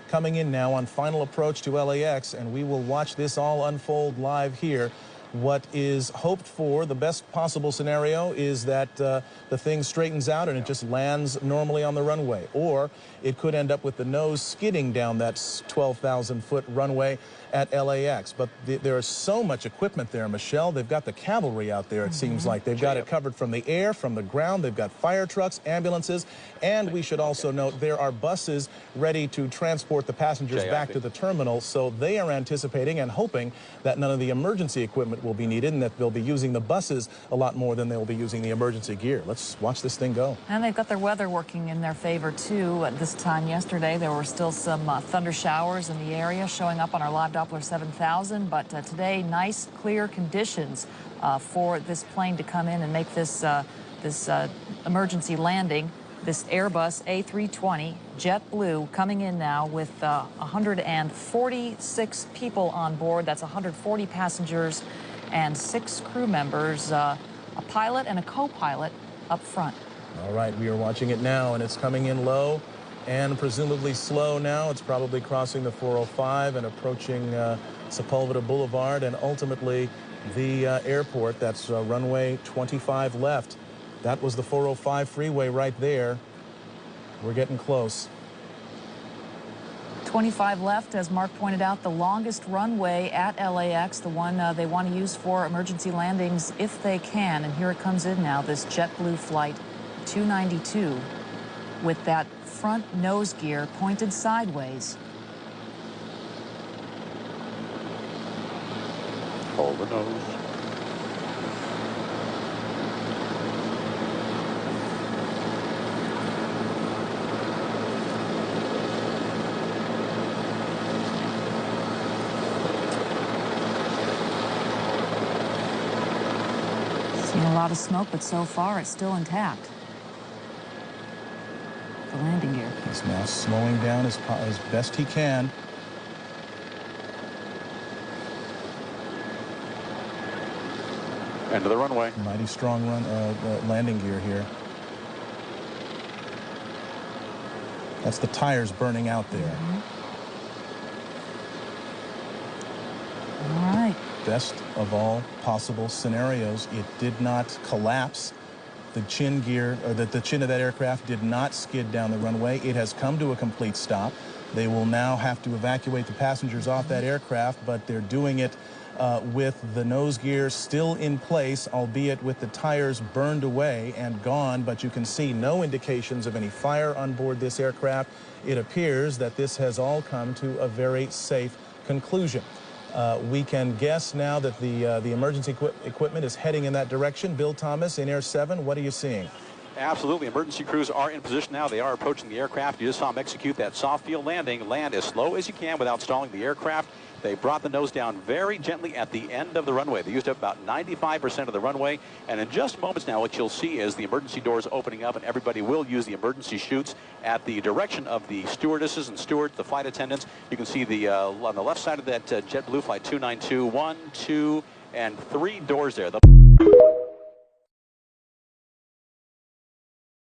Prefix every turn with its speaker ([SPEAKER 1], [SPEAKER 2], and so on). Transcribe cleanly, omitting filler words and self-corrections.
[SPEAKER 1] coming in now on final approach to LAX, and we will watch this all unfold live here. What is hoped for, the best possible scenario, is that the thing straightens out and it just lands normally on the runway. Or it could end up with the nose skidding down that 12,000-foot runway at LAX. But there is so much equipment there, Michelle. They've got the cavalry out there, it seems like. They've got it covered from the air, from the ground. They've got fire trucks, ambulances, and we should also note there are buses ready to transport the passengers back to the terminal. So they are anticipating and hoping that none of the emergency equipment will be needed and that they'll be using the buses a lot more than they'll be using the emergency gear. Let's watch this thing go.
[SPEAKER 2] And they've got their weather working in their favor, too. At this time yesterday, there were still some thunder showers in the area showing up on our live Doppler 7000. But today, nice, clear conditions for this plane to come in and make this, emergency landing. This Airbus A320 JetBlue coming in now with 146 people on board. That's 140 passengers and 6 crew members, a pilot and a co-pilot up front.
[SPEAKER 1] All right, we are watching it now, and it's coming in low and presumably slow now. It's probably crossing the 405 and approaching Sepulveda Boulevard and ultimately the airport. That's runway 25 left. That was the 405 freeway right there. We're getting close.
[SPEAKER 2] 25 left, as Mark pointed out, the longest runway at LAX, the one they want to use for emergency landings if they can. And here it comes in now, this JetBlue flight 292 with that front nose gear pointed sideways.
[SPEAKER 3] Hold the nose.
[SPEAKER 2] Seen a lot of smoke, but so far it's still intact. The landing gear.
[SPEAKER 1] He's now slowing down as best he can.
[SPEAKER 3] End of the runway.
[SPEAKER 1] Mighty strong landing gear here. That's the tires burning out there.
[SPEAKER 2] All right.
[SPEAKER 1] Best of all possible scenarios, it did not collapse. The chin gear, or the chin of that aircraft did not skid down the runway. It has come to a complete stop. They will now have to evacuate the passengers off that aircraft, but they're doing it with the nose gear still in place, albeit with the tires burned away and gone, but you can see no indications of any fire on board this aircraft. It appears that this has all come to a very safe conclusion. We can guess now that the emergency equipment is heading in that direction. Bill Thomas in Air 7, what are you seeing?
[SPEAKER 3] Absolutely. Emergency crews are in position now. They are approaching the aircraft. You just saw them execute that soft field landing. Land as slow as you can without stalling the aircraft. They brought the nose down very gently at the end of the runway. They used up about 95% of the runway. And in just moments now, what you'll see is the emergency doors opening up, and everybody will use the emergency chutes at the direction of the stewardesses and stewards, the flight attendants. You can see the on the left side of that JetBlue flight 292, 1, 2, and 3 doors there.